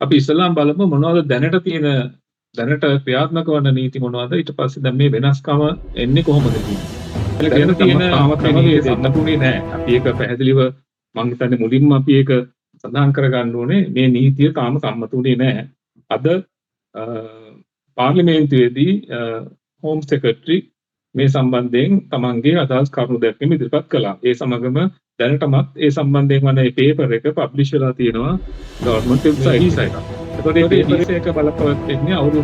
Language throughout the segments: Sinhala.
අපි ඉස්සෙල්ලාම බලමු මොනවද දැනට ක්‍රියාත්මක වන නීති මොනවද, ඊට පස්සේ දැන් මේ වෙනස්කම එන්නේ කොහොමද කියන්නේ. දැනට තියෙන ක්‍රමවේදය සම්පූර්ණේ නැහැ. අපි ඒක පැහැදිලිව මම හිතන්නේ මුලින්ම අපි ඒක සඳහන් කරගන්න ඕනේ. මේ නීතිය තාම සම්මතුනේ නැහැ. අද පාර්ලිමේන්තුවේදී හෝම් සෙක්‍රටරි මේ සම්බන්ධයෙන් තමන්ගේ අදහස් කරුණු දැක්වීම ඉදිරිපත් කළා. ඒ සමගම දැනටමත් ඒ සම්බන්ධයෙන් වන මේ පේපර් එක පබ්ලිෂ් වෙලා තියෙනවා ගවර්න්මන්ට් වෙබ්සයිට් එකක. ඒතකොට මේ පේපර් එක බලපෑමෙන්නේ අවුරුදු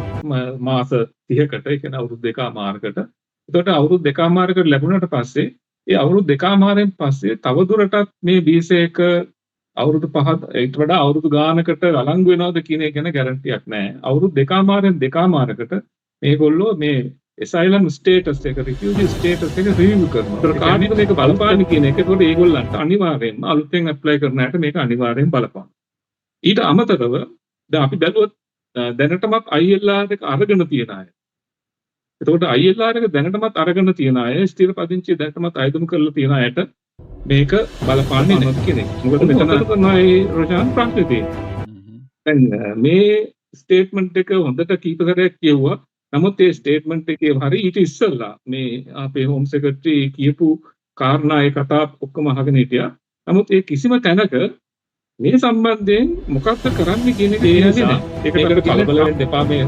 මාස 30කට, ඒ කියන්නේ අවුරුදු දෙකමාරකට. ඒතකොට අවුරුදු දෙකමාරකට ලැබුණාට පස්සේ ඒ අවුරුදු දෙකමාරෙන් පස්සේ තවදුරටත් මේ වීසා එක අවුරුදු 5 ඊට වඩා අවුරුදු ගානකට වළංගු වෙනවද කියන එක ගැන ගැරන්ටියක් නැහැ. අවුරුදු දෙකමාරකට මේගොල්ලෝ මේ asylum status එක, refugee status එක රිවිව් කරනවා. ඒතර කාර්මික මේක බලපාන්නේ කියන එක. ඒකට ඒගොල්ලන්ට අනිවාර්යයෙන්ම අලුතෙන් ඇප්ලයි කරන අයට මේක අනිවාර්යෙන් බලපාන. ඊට අමතරව දැන් අපි බැලුවොත් දැනටමත් ILR එක අරගෙන තියෙන අය. එතකොට ILR එක දැනටමත් අරගෙන තියෙන අය, ස්ථිර පදිංචිය දැනටමත් අයදුම් කරලා තියෙන අයට මේක බලපාන්නේ නැහැ කෙනෙක්. මොකද මෙතන තමයි රොෂාන් ප්‍රශ්නේ තියෙන්නේ. දැන් මේ ස්ටේට්මන්ට් එක හොඳට කීප සැරයක් කියුවා. නමුත් ඒ ස්ටේට්මන්ට් එකේ හරි ඊට ඉස්සෙල්ලා මේ අපේ හෝම් සෙක්‍රටරි කියපු කාරණා ඒ කතා ඔක්කොම අහගෙන හිටියා. නමුත් ඒ කිසිම තැනක මේ සම්බන්ධයෙන් මොකක්ද කරන්න කියන එක තේරෙන්නේ නැහැ. ඒකට කලබල වෙන්න එපා. මේ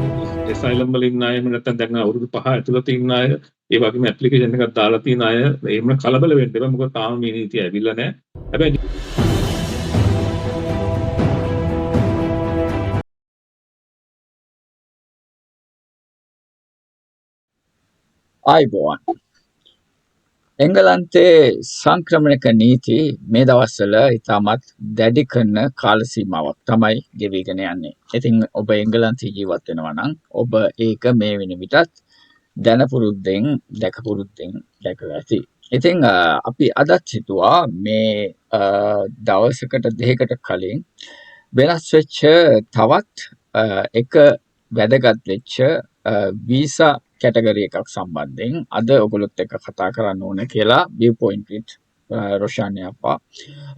asylum වල ඉන්න අය, නැත්නම් දැන් අවුරුදු 5 ඇතුළත ඉන්න අය, ඒ වගේම ඇප්ලිකේෂන් එකක් දාලා තියෙන අය, එහෙම කලබල වෙන්න එපා. මොකද තාම මේ නීතිය ඇවිල්ලා නැහැ. හැබැයි ආයිබෝවන්. එංගලන්තයේ සංක්‍රමණික නීති මේ දවස්වල ඉතාමත් දැඩි කරන කාල සීමාවක් තමයි ගෙවිගෙන යන්නේ. ඉතින් ඔබ එංගලන්තයේ ජීවත් වෙනවා නම් ඔබ ඒක මේ වෙන විටත් දැනපුරුද්දෙන් දැකලා ඇති. ඉතින් අපි අදත් හිතුවා මේ දවසකට දෙකකට කලින් වෙනස් වෙච්ච තවත් එක වැදගත් වෙච්ච වීසා කැටගරි එකක් සම්බන්ධයෙන් අද ඔයගොල්ලොත් එක්ක කතා කරන්න ඕන කියලා view point with රොෂානි අප්පා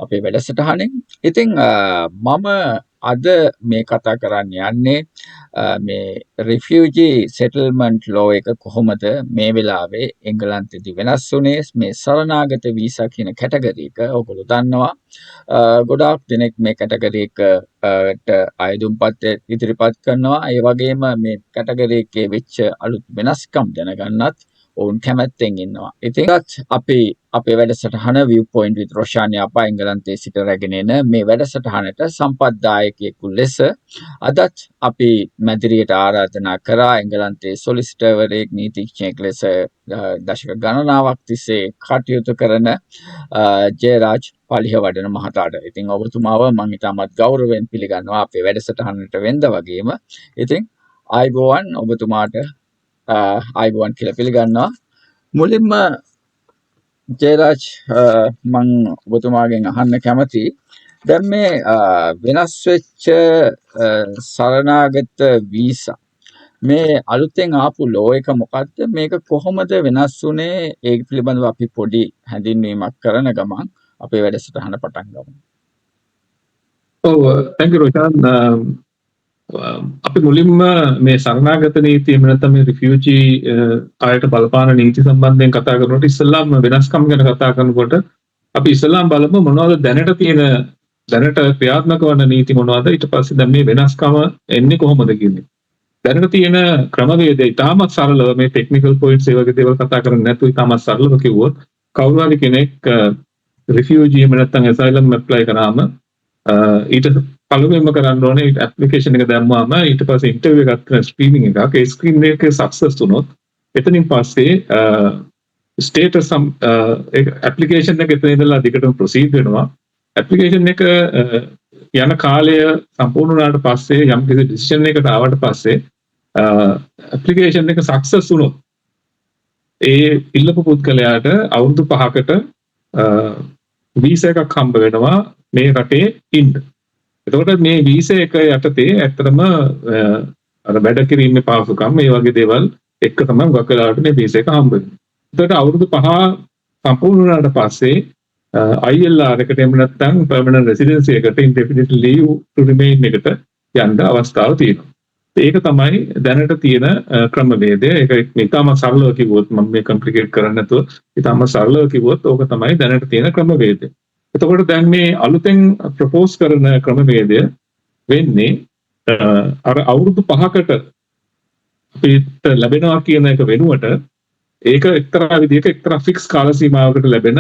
අපේ වැඩසටහනෙන්. ඉතින් මම අද මේ කතා කරන්න යන්නේ මේ refugee settlement law එක කොහොමද මේ වෙලාවේ එංගලන්තයේදී වෙනස් වුනේ. මේ සරණාගත වීසා කියන කැටගරි එක ඔයගොල්ලෝ දන්නවා. ගොඩාක් දෙනෙක් මේ කැටගරි එකට අයදුම්පත් ඉදිරිපත් කරනවා. ඒ වගේම මේ කැටගරි එකේ වෙච්ච අලුත් වෙනස්කම් දැනගන්නත් ඔවුන් කැමැත්තෙන් ඉන්නවා. ඉතින් අපි අපේ වැඩසටහන view point with රොෂානි අප්පා එංගලන්තයේ සිට රැගෙන එන මේ වැඩසටහනට සම්පත්දායකයෙකු ලෙස අදත් අපි මැදිරියට ආරාධනා කරා එංගලන්තයේ සොලිසිටර්වරයෙක්, නීතිඥයෙක් ලෙස දශක ගණනාවක් තිස්සේ කටයුතු කරන ජයරාජ් පලිහ වඩන මහතාට. ඉතින් ඔබතුමාව මම ඉතාමත් ගෞරවයෙන් පිළිගන්නවා අපේ වැඩසටහනට වෙනද වගේම. ඉතින් ආයිබෝවන් ඔබතුමාට ආයිබෝවන් කියලා පිළිගන්නවා. මුලින්ම ජයරාජ් මම ඔබතුමාගෙන් අහන්න කැමතියි. දැන් මේ වෙනස් වෙච්ච සරණාගත වීසා මේ අලුතෙන් ආපු ලෝ එක මොකක්ද? මේක කොහොමද වෙනස් වුනේ? ඒක පිළිබඳව අපි පොඩි හැඳින්වීමක් කරන ගමන් අපේ වැඩසටහන පටන් ගමු. ඔව්, thank you රොෂාන්. අපි මුලින්ම මේ සරණාගත නීතිය එහෙම නැත්නම් මේ රිෆියුජි අයට බලපාන නීති සම්බන්ධයෙන් කතා කරනකොට ඉස්සෙල්ලාම වෙනස්කම් ගැන කතා කරනකොට අපි ඉස්සෙල්ලාම බලමු මොනවද දැනට ක්‍රියාත්මක වන නීති මොනවද, ඊට පස්සේ දැන් මේ වෙනස්කම එන්නේ කොහොමද කියන්නේ. දැනට තියෙන ක්‍රමවේදය ඉතාමත් සරලව, මේ ටෙක්නිකල් පොයින්ට්ස් ඒ වගේ දේවල් කතා කරන්නේ නැතුව ඉතාමත් සරලව කිව්වොත්, කවුරු හරි කෙනෙක් රිෆියුජි එහෙම නැත්නම් asylum apply කරාම ඊට පළවෙනිම කරන්න ඕනේ ඇප්ලිකේෂන් එක දැම්මාම ඊට පස්සේ ඉන්ටර්විව් එකක් කරන ස්ක්‍රීනින් එකක්. ඒ ස්ක්‍රීන් එක සක්සස් වුණොත් එතනින් පස්සේ ස්ටේටස් ඇප්ලිකේෂන් එක එතන ඉඳලා දිගටම ප්‍රොසීඩ් වෙනවා. ඇප්ලිකේෂන් එක යන කාලය සම්පූර්ණ වුණාට පස්සේ යම් කිසි ඩිසිෂන් එකකට ආවට පස්සේ ඇප්ලිකේෂන් එක සක්සස් වුණොත් ඒ ඉල්ලපු පුද්ගලයාට අවුරුදු 5කට වීසා එකක් හම්බ වෙනවා මේ රටේ ඉන්න. එතකොට මේ වීසා එක යටතේ ඇත්තටම අර වැඩ කිරීමේ පහසුකම් මේ වගේ දේවල් එක්ක තමයි ගොඩක් වෙලාවට මේ වීසා එක හම්බ වෙන්නේ. එතකොට අවුරුදු 5 සම්පූර්ණ වුණාට පස්සේ ILR එකට එහෙම නැත්නම් permanent residency එකට indefinite leave to remain එකට යන්න අවස්ථාව තියෙනවා. ඒක තමයි දැනට තියෙන ක්‍රමවේදය. ඒක ඉතාම සරලව කිව්වොත් මම මේ කම්ප්ලිකේට් කරන්නේ නැතුව ඉතාම සරලව කිව්වොත් ඕක තමයි දැනට තියෙන ක්‍රමවේදය. එතකොට දැන් මේ අලුතෙන් ප්‍රොපෝස් කරන ක්‍රමවේදය වෙන්නේ අර අවුරුදු 5කට අපිට ලැබෙනවා කියන එක වෙනුවට ඒක එක්තරා විදිහක එක්තරා ෆික්ස් කාල සීමාවකට ලැබෙන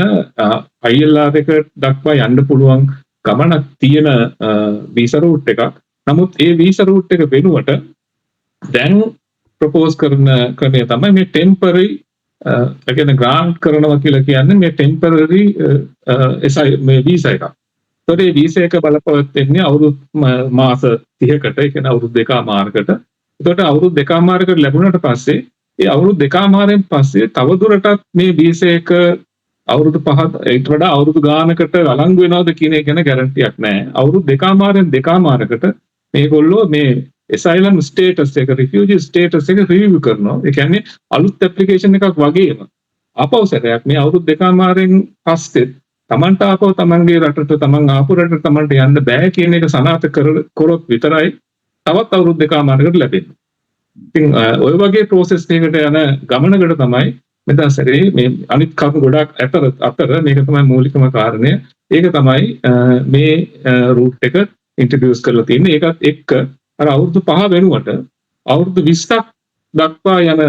ILR එක දක්වා යන්න පුළුවන් ගමනක් තියෙන වීසා රූට් එකක්. නමුත් ඒ වීසා රූට් එක වෙනුවට දැන් ප්‍රොපෝස් කරන ක්‍රමය තමයි මේ ටෙම්පරරි ඒ කියන්නේ ග්‍රාන්ට් කරනවා කියලා කියන්නේ මේ ටෙම්පරරි මේ වීසා එකක්. ඒතකොට මේ වීසා එක බලපවත්වන්නේ අවුරුදු මාස 30කට, ඒ කියන්නේ අවුරුදු දෙකමාරකට. එතකොට අවුරුදු දෙකමාරකට ලැබුණාට පස්සේ ඒ අවුරුදු දෙකමාරෙන් පස්සේ තවදුරටත් මේ වීසා එක අවුරුදු 5 ඊට වඩා අවුරුදු ගානකට වළංගු වෙනවද කියන එක ගැන ගැරන්ටියක් නැහැ. අවුරුදු දෙකමාරෙන් දෙකමාරකට මේගොල්ලෝ මේ asylum status එක, refugee status එක රිවිව් කරනවා. ඒ කියන්නේ අලුත් ඇප්ලිකේෂන් එකක් වගේම ආපෞසරයක් මේ අවුරුදු දෙකමාරෙන් පස්සේ තමන්ට ආපහු තමන්ගේ රටට, තමන් ආපු රටට තමන්ට යන්න බෑ කියන එක සනාථ කරොත් විතරයි තවත් අවුරුදු දෙකමාරකට ලැබෙන්නේ. ඉතින් ඔය වගේ process එකකට යන ගමනකට තමයි මෙතන සැරේ මේ අනිත් කරුණු ගොඩක් අතර මේක තමයි මූලිකම කාරණය. ඒක තමයි මේ රූට් එක ඉන්ට්‍රොඩියුස් කරලා තියෙන්නේ. ඒකත් එක්ක අර අවුරුදු 5 වෙනුවට අවුරුදු 20ක් දක්වා යන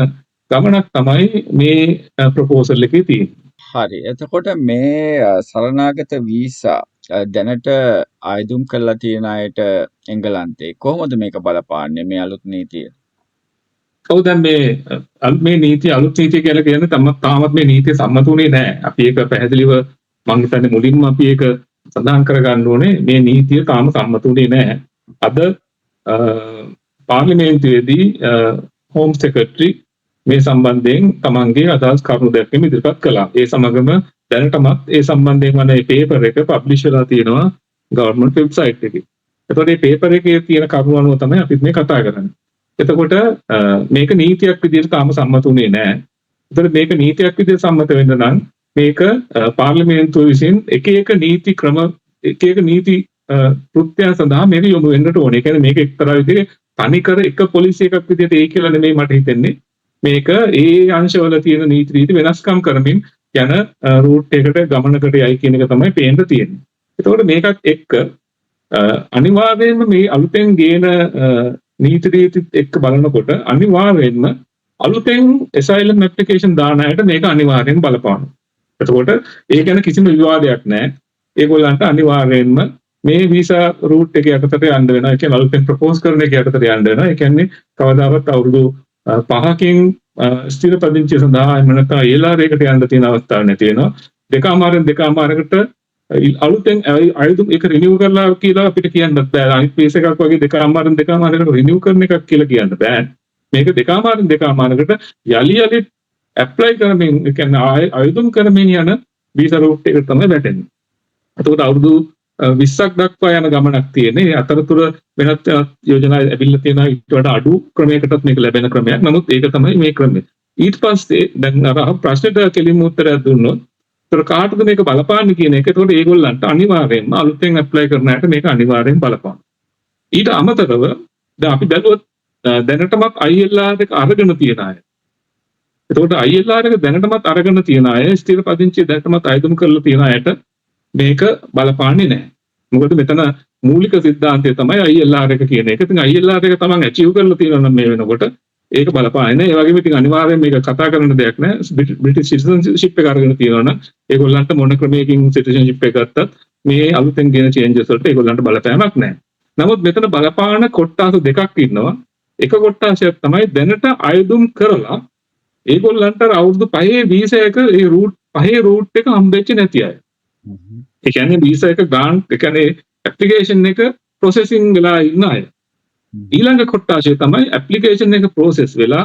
ගමනක් තමයි මේ ප්‍රොපෝසල් එකේ තියෙන්නේ. හරි. එතකොට මේ සරණාගත වීසා දැනට ආයදුම් කරලා තියෙන අයට එංගලන්තේ කොහොමද මේක බලපාන්නේ මේ අලුත් නීතිය? ඔව් දැන් මේ නීතිය අලුත් නීතිය කියලා කියන්නේ තාමත් මේ නීතිය සම්මතුනේ නැහැ. අපි ඒක පැහැදිලිව මම හිතන්නේ මුලින්ම අපි ඒක සඳහන් කරගන්න ඕනේ. මේ නීතිය තාම සම්මතුනේ නැහැ. අද පාර්ලිමේන්තුවේදී හෝම් සෙක්‍රටරි මේ සම්බන්ධයෙන් තමන්ගේ අදහස් කරුණු දැක්වීම ඉදිරිපත් කළා. ඒ සමගම දැනටමත් ඒ සම්බන්ධයෙන් වන මේ පේපර් එක පබ්ලිෂ් වෙලා තියෙනවා ගවර්න්මන්ට් වෙබ්සයිට් එකේ. එතකොට මේ පේපර් එකේ තියෙන කරුණු අනුව තමයි අපි මේ කතා කරන්නේ. එතකොට මේක නීතියක් විදිහට තාම සම්මතුනේ නැහැ. එතකොට මේක නීතියක් විදිහට සම්මත වෙන්න නම් මේක පාර්ලිමේන්තුව විසින් එක එක නීති ක්‍රම එක එක නීති කෘත්‍යයන් සඳහා මේක යොමු වෙන්නට ඕනේ. ඒ කියන්නේ මේක එක්තරා විදිහක තනිකර එක පොලිසි එකක් විදිහට ඒ කියලා නෙමෙයි මට හිතෙන්නේ. මේක ඒ අංශවල තියෙන නීති රීති වෙනස්කම් කරමින් යන රූට් එකකට ගමනකට යයි කියන එක තමයි පේන්න තියෙන්නේ. එතකොට මේකත් එක්ක අනිවාර්යයෙන්ම මේ අලුතෙන් ගේන නීති රීතිත් එක්ක බලනකොට අනිවාර්යයෙන්ම අලුතෙන් asylum application දාන අයට මේක අනිවාර්යෙන් බලපානවා. එතකොට ඒ ගැන කිසිම විවාදයක් නැහැ. ඒගොල්ලන්ට අනිවාර්යයෙන්ම මේ වීසා රූට් එක යටතට යන්න වෙනවා. ඒ කියන්නේ අලුතෙන් ප්‍රොපෝස් කරන එක යටතට යන්න වෙනවා. ඒ කියන්නේ කවදාවත් අවුරුදු 5කින් ස්ථිර පදිංචිය සඳහා එහෙම නැත්නම් ILR එකට යන්න තියෙන අවස්ථාවක් නැති වෙනවා. දෙකමාරකට අලුතෙන් අයදුම් එක රිනිව් කරලා කියලා අපිට කියන්නත් බෑ. අනිත් පීස් එකක් වගේ දෙකමාරකට රිනිව් කරන එකක් කියලා කියන්න බෑ. මේක දෙකමාරකට යලි ඇප්ලයි කරමින් ඒ කියන්නේ අයදුම් කරමින් යන වීසා රූට් එකට තමයි වැටෙන්නේ. එතකොට අවුරුදු 20ක් දක්වා යන ගමනක් තියෙන්නේ. ඒ අතරතුර වෙනත් යෝජනා ඇවිල්ලා තියෙනවා ඊට වඩා අඩු ක්‍රමයකටත් මේක ලැබෙන ක්‍රමයක්. නමුත් ඒක තමයි මේ ක්‍රමය. ඊට පස්සේ දැන් අර ප්‍රශ්නෙට කෙලින්ම උත්තරයක් දුන්නොත් ඒතර කාටද මේක බලපාන්නේ කියන එක. ඒතකොට ඒගොල්ලන්ට අනිවාර්යයෙන්ම අලුතෙන් ඇප්ලයි කරන අයට මේක අනිවාර්යෙන් බලපානවා. ඊට අමතරව දැන් අපි බැලුවොත් දැනටමත් ILR එක අරගෙන තියෙන අය. එතකොට ILR එක දැනටමත් අරගෙන තියෙන අය ස්ථිර පදිංචිය දැනටමත් අයදුම් කරලා තියෙන අයට මේක බලපාන්නේ නැහැ. මොකද මෙතන මූලික સિદ્ધාන්තය තමයි ILR එක කියන එක. ඉතින් ILR එක තමන් ඇචීව් කරලා තියෙනවා නම් මේ වෙනකොට ඒක බලපාන්නේ නැහැ. ඒ වගේම ඉතින් අනිවාර්යයෙන් මේක කතා කරන්න දෙයක් නැහැ. බ්‍රිටිෂ් සිටිසන්ෂිප් එක අරගෙන තියෙනවා නම් ඒගොල්ලන්ට මොන ක්‍රමයකින් සිටිසන්ෂිප් එක ගත්තත් මේ අලුතෙන් ගෙන චේන්ජස් වලට ඒගොල්ලන්ට බලපෑමක් නැහැ. නමුත් මෙතන බලපාන කොට්ටාස දෙකක් ඉන්නවා. එක කොට්ටාසයක් තමයි දැනට අයදුම් කරලා ඒගොල්ලන්ට අවුරුදු 5 වීසා එක ඒ රූට් 5 රූට් එක හම්බෙච්ච නැති අය. ඒ කියන්නේ වීසා එක ග්‍රාන්ට් ඒ කියන්නේ ඇප්ලිකේෂන් එක ප්‍රොසෙසින් වෙලා ඉන්න අය. ඊළඟ කොට්ටාශය තමයි ඇප්ලිකේෂන් එක ප්‍රොසෙස් වෙලා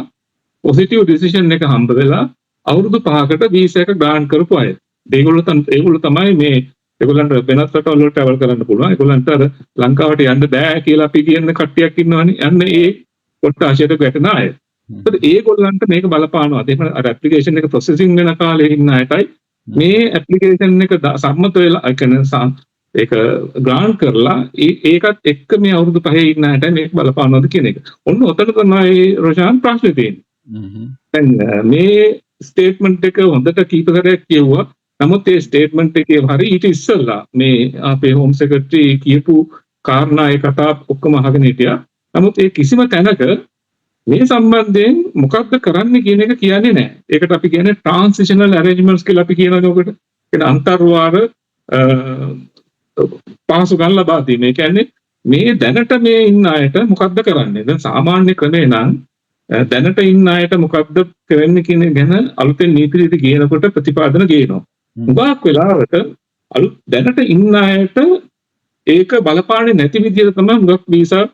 පොසිටිව් ඩිසිෂන් එක හම්බ වෙලා අවුරුදු 5කට වීසා එක ග්‍රාන්ට් කරපු අය. ඒගොල්ලෝ තමයි මේ ඒගොල්ලන්ට වෙනත් රටවල් වලට travel කරන්න පුළුවන්. ඒගොල්ලන්ට අර ලංකාවට යන්න බෑ කියලා අපි කියන කට්ටියක් ඉන්නවනේ. අන්න ඒ කොට්ටාශයට වැටෙන අය. ඒත් ඒගොල්ලන්ට මේක බලපානවා. එහෙම අර ඇප්ලිකේෂන් එක ප්‍රොසෙසින් වෙන කාලේ ඉන්න අයටයි මේ ඇප්ලිකේෂන් එක සම්මත වෙලා ඒ කියන්නේ ඒක ග්‍රාන්ට් කරලා ඒකත් එක්ක මේ අවුරුදු 5 ඉන්න අයට මේක බලපානවද කියන එක. ඔන්න ඔතන තමයි රොෂාන් ප්‍රශ්නේ තියෙන්නේ. දැන් මේ ස්ටේට්මන්ට් එක හොඳට කීප සැරයක් කියුවා. නමුත් ඒ ස්ටේට්මන්ට් එකේ හරි ඊට ඉස්සෙල්ලා මේ අපේ හෝම් සෙක්‍රටරි කියපු කාරණා ඒ කතා ඔක්කොම අහගෙන හිටියා. නමුත් ඒ කිසිම තැනක මේ සම්බන්ධයෙන් මොකක්ද කරන්න කියන එක කියන්නේ නැහැ. ඒකට අපි කියන්නේ ට්‍රාන්සිෂනල් ඇරේන්ජ්මන්ට්ස් කියලා අපි කියනවානේ ඔකට. ඒක අන්තර්වාර පහසුකම් ලබා දීම. ඒ කියන්නේ මේ දැනට මේ ඉන්න අයට මොකක්ද කරන්නේ? දැන් සාමාන්‍ය ක්‍රමේ නම් දැනට ඉන්න අයට මොකක්ද කරන්න කියන ගැන අලුතෙන් නීති රීති ගේනකොට ප්‍රතිපාදන ගේනවා. උගාක් වෙලාවට අලුත් දැනට ඉන්න අයට ඒක බලපාන්නේ නැති විදිහට තමයි උගක් වීසා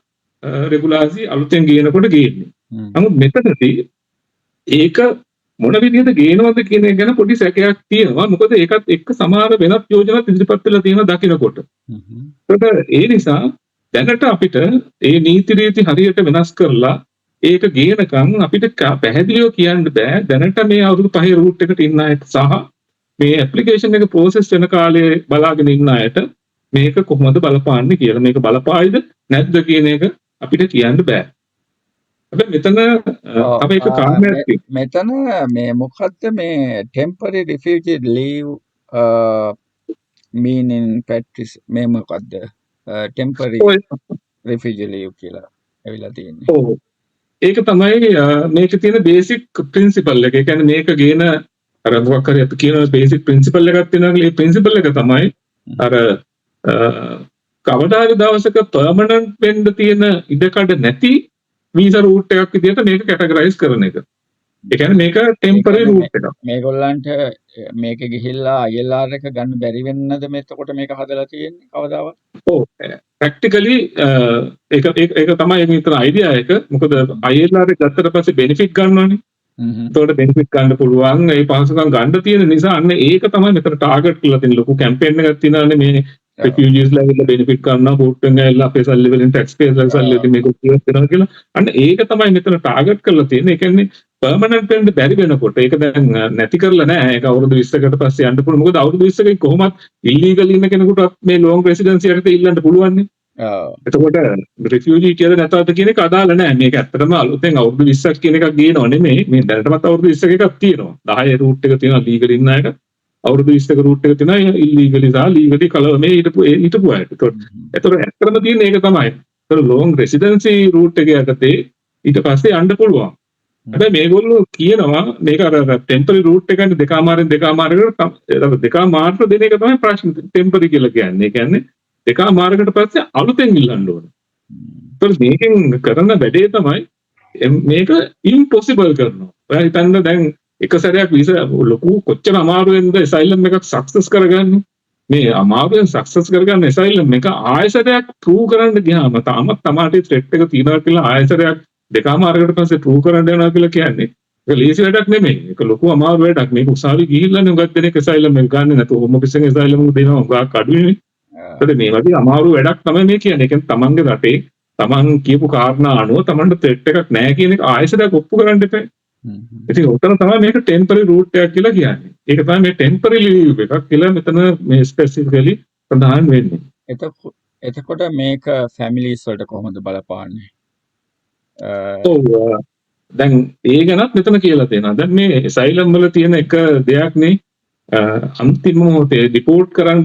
රෙගුලාසි අලුතෙන් ගේනකොට ගේන්නේ. නමුත් මෙතනදී ඒක මොන විදිහට ගේනවද කියන එක ගැන පොඩි සැකයක් තියෙනවා. මොකද ඒකත් එක්ක සමහර වෙනත් යෝජනාත් ඉදිරිපත් වෙලා තියෙනවා දකින්නකොට. ඒකට ඒ නිසා දැනට අපිට ඒ නීති රීති හරියට වෙනස් කරලා ඒක ගේනකම් අපිට පැහැදිලිව කියන්න බෑ දැනට මේ අවුරුදු 5 රූට් එකට ඉන්න අයට සහ මේ ඇප්ලිකේෂන් එක ප්‍රොසෙස් වෙන කාලේ බලාගෙන ඉන්න අයට මේක කොහොමද බලපාන්නේ කියලා. මේක බලපායිද නැද්ද කියන එක අපිට කියන්න බෑ. හැබැයි මෙතන තමයි එක කාරණයක් තියෙන්නේ. මෙතන මේ මොකද්ද මේ temporary refugee leave meaning practice මේ මොකද්ද temporary refugee leave කියලා ඇවිල්ලා තියෙන්නේ. ඔව්. ඒක තමයි මේකේ තියෙන බේසික් ප්‍රින්සිපල් එක. ඒ කියන්නේ මේක ගේන අර මොකක් හරි අපි කියන බේසික් ප්‍රින්සිපල් එකක් තියෙනවා. ඒ ප්‍රින්සිපල් එක තමයි අර කවදා හරි දවසක පර්මනන්ට් වෙන්න තියෙන ඉඩකඩ නැති වීසා රූට් එකක් විදිහට මේක කැටගරයිස් කරන එක. ඒ කියන්නේ මේක ටෙම්පරරි රූට් එකක්. මේගොල්ලන්ට මේක ගිහිල්ලා ILR එක ගන්න බැරි වෙන්නද මෙතකොට මේක හදලා තියෙන්නේ කවදාවත්? ඔව්. ප්‍රැක්ටිකලි ඒක තමයි මෙතන අයිඩියා එක. මොකද ILR එක ගත්තට පස්සේ බෙනිෆිට් ගන්නවනේ. එතකොට බෙනිෆිට් ගන්න පුළුවන්. ඒ පහසුකම් ගන්න තියෙන නිසා අන්න ඒක තමයි මෙතන ටාගට් කරලා තියෙන ලොකු කැම්පේන් එකක් තියෙනවානේ මේ refugees ලා බෙනිෆිට් ගන්නවා පොට්ටෙන් ගෑල්ලා අපේ සල්ලි වලින් ටැක්ස් පේයර්ස්ලා සල්ලි වලින් මේක ක්ලියර් කරනවා කියලා. අන්න ඒක තමයි මෙතන ටාගට් කරලා තියෙන්නේ. ඒ කියන්නේ පර්මනන්ට් වෙන්න බැරි වෙනකොට ඒක දැන් නැති කරලා නැහැ. ඒක අවුරුදු 20කට පස්සේ යන්න පුළුවන්. මොකද අවුරුදු 20කින් කොහොමත් ඉල්ලීගල් ඉන්න කෙනෙකුට මේ ලොංග් රෙසිඩන්සි එකට ඉල්ලන්න පුළුවන් නේ. එතකොට රිෆියුජි කියලා නැතත් කියන එක අදාළ නැහැ. මේක ඇත්තටම අලුතෙන් අවුරුදු 20ක් කියන එකක් ගේනව නෙමෙයි. මේ දැනටමත් අවුරුදු 20ක එකක් තියෙනවා. 10 රූට් එක තියෙනවා ලීගල් ඉන්න අයට. අවුරුදු 20ක රූට් එක තියෙනවා ඉල්ලීගලි සහ ලීගලි කලව මේ හිටපු අයට. එතකොට ඇත්තටම තියෙන්නේ ඒක තමයි. ඒතර ලොංග් රෙසිඩන්සි රූට් එක යටතේ ඊට පස්සේ යන්න පුළුවන්. හැබැයි මේගොල්ලෝ කියනවා මේක අර ටෙම්පරරි රූට් එකනේ දෙකමාරකට දෙන එක තමයි ප්‍රශ්න ටෙම්පරරි කියලා කියන්නේ. ඒ කියන්නේ දෙකමාරකට පස්සේ අලුතෙන් ඉල්ලන්න ඕන. ඒතර මේකෙන් කරන වැඩේ තමයි මේක ඉම්පොසිබල් කරනවා. ඔයා හිතන්න දැන් එක සැරයක් වීසා ලොකු කොච්චර අමාරුවෙන්ද asylum එකක් සක්සස් කරගන්නේ. මේ අමාරුවෙන් සක්සස් කරගන්න asylum එක ආයෙසරයක් ප්‍රූව් කරන්න ගියාම තාමත් තමාට ත්‍රෙට් එක තියෙනවා කියලා ආයෙසරයක් දෙකමාරකට පස්සේ ප්‍රූව් කරන්න යනවා කියලා කියන්නේ ඒක ලීසි වැඩක් නෙමෙයි. ඒක ලොකු අමාරු වැඩක්. මේක උසාවි ගිහිල්ලානේ උගත් දෙනෙක් asylum එක ගන්න නැතුව හොම ඔෆිස් එකෙන් asylum එක දෙනවා උගක් අඩුයිනේ. ඒත් මේ වගේ අමාරු වැඩක් තමයි මේ කියන්නේ. ඒ කියන්නේ තමන්ගේ රටේ තමන් කියපු කාරණා අනුව තමන්ට ත්‍රෙට් එකක් නැහැ කියන එක ආයෙසරයක් ඔප්පු කරන්න එපා. ඉතින් උතන තමයි මේක ටෙම්පරරි රූට් එකක් කියලා කියන්නේ. ඒක තමයි මේ ටෙම්පරරි ලීව් එකක් කියලා මෙතන මේ ස්පෙસિෆිකලි ප්‍රධාන වෙන්නේ. එතකොට මේක ෆැමිලිස් වලට කොහොමද බලපාන්නේ? ඔව් දැන් ඒ ගැනත් මෙතන කියලා තියෙනවා. දැන් මේ asylum වල තියෙන එක දෙයක් නේ අන්තිම මොහොතේ රිපෝට් කරන්න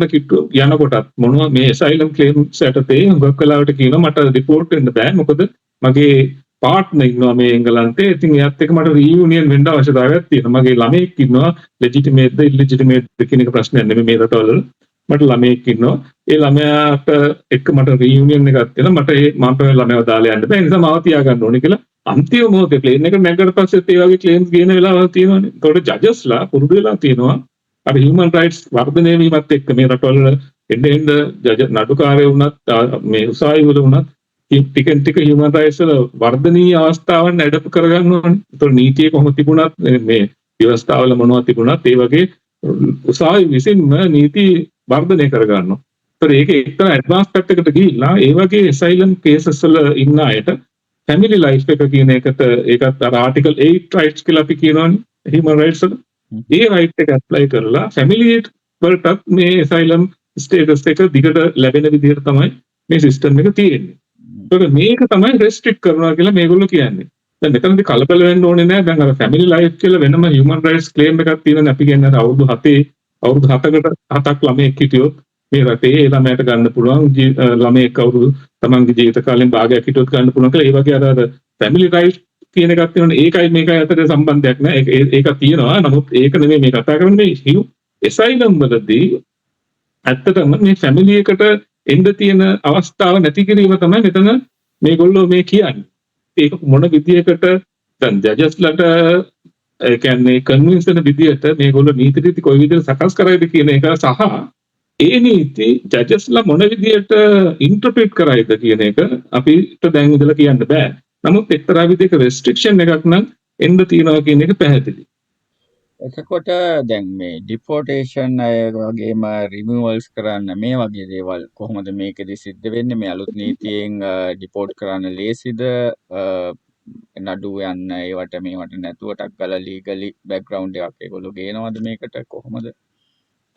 යනකොටත් මොනවා මේ asylum claims යටතේ හුඟක් වෙලාවට කියනවා මට රිපෝට් වෙන්න බෑ. මොකද මගේ පාර්ට්නර් ඉන්නවා මේ එංගලන්තේ. ඉතින් එයාත් එක්ක මට රීයුනියන් වෙන්න අවශ්‍යතාවයක් තියෙනවා. මගේ ළමයෙක් ඉන්නවා ලෙජිටිමේට්ද ඉල්ලෙජිටිමේට්ද කියන එක ප්‍රශ්නයක් නෙමෙයි මේ රටවල. මට ළමයෙක් ඉන්නවා. ඒ ළමයාට එක්ක මට රීයුනියන් එකක් තියෙනවා. මට මම ළමයාව දාලා යන්න බෑ. ඒ නිසා මාව තියාගන්න ඕනේ කියලා අන්තිම මොහොතේ ප්ලේන් එක නැගගට පස්සෙත් ඒ වගේ ක්ලේම්ස් ගේන වෙලාවල් තියෙනවානේ. ඒකට ජජස්ලා පුරුදු වෙලා තියෙනවා. අර හියුමන් රයිට්ස් වර්ධනය වීමත් එක්ක මේ රටවල එන්න නඩුකාරයෝ වුණත් මේ උසාවි වල වුණත් ටිකෙන් ටික හියුමන් රයිට්ස් වල වර්ධනීය අවස්ථාවන් ඇඩප් කරගන්න ඕනේ. ඒතකොට නීතිය කොහොම තිබුණත් මේ ව්‍යවස්ථාවල මොනවද තිබුණත් ඒ වගේ උසාවි විසින්ම නීති වර්ධනය කරගන්නවා. ඒතකොට ඒක එක්තරා ඇඩ්වාන්ස් පැත්තකට ගිහිල්ලා ඒ වගේ asylum cases වල ඉන්න අයට family life එක කියන එකට ඒකත් අර article 8 rights කියලා අපි කියනවනේ human rights වල. ඒ right එක apply කරලා family වලටත් මේ asylum ස්ටේටස් එක දිගට ලැබෙන විදිහට තමයි මේ සිස්ටම් එක තියෙන්නේ. ඒකට මේක තමයි රෙස්ට්‍රික්ට් කරනවා කියලා මේගොල්ලෝ කියන්නේ. දැන් මෙතනදී කලබල වෙන්න ඕනේ නැහැ. දැන් අර ෆැමිලි ලයිෆ් කියලා වෙනම හියුමන් රයිට්ස් ක්ලේම් එකක් තියෙනවා. අපි කියන්නේ අවුරුදු 7කට ළමයෙක් හිටියොත් මේ රටේ ඒ ළමයට ගන්න පුළුවන් ළමයෙක් අවුරුදු තමන්ගේ ජීවිත කාලෙන් භාගයක් හිටියොත් ගන්න පුළුවන් කියලා. ඒ වගේ අර ෆැමිලි රයිට්ස් කියන එකක් තියෙනවනේ. ඒකයි මේකයි අතර සම්බන්ධයක් නැහැ. ඒක තියෙනවා. නමුත් ඒක නෙමෙයි මේ කතා කරන්නේ. මේ එසයිලම් වලදී ඇත්තටම මේ ෆැමිලි එකට එන්න තියෙන අවස්ථාව නැති කිරීම තමයි මෙතන මේගොල්ලෝ මේ කියන්නේ. ඒක මොන විදියකට දැන් ජජස්ලට ඒ කියන්නේ කන්වින්ස් වෙන විදියට මේගොල්ලෝ නීති රීති කොයි විදිහට සකස් කරයිද කියන එක සහ ඒ නීති ජජස්ලා මොන විදියට ඉන්ටර්ප්‍රිට් කරයිද කියන එක අපිට දැන් ඉඳලා කියන්න බෑ. නමුත් එක්තරා විදිහක රෙස්ට්‍රික්ෂන් එකක් නම් එන්න තියනවා කියන එක පැහැදිලි. එතකොට දැන් මේ ඩිපෝටේෂන් අය වගේම රිමූවල්ස් කරන්න මේ වගේ දේවල් කොහොමද මේකෙදි සිද්ධ වෙන්නේ? මේ අලුත් නීතියෙන් ඩිපෝට් කරන්න ලේසිද? නඩු යන්න ඒවට මේවට නැතුව ටක් ගාලා ලීගලි බෑග්ග්‍රවුන්ඩ් එකක් ඒගොල්ලෝ ගේනවද මේකට කොහොමද?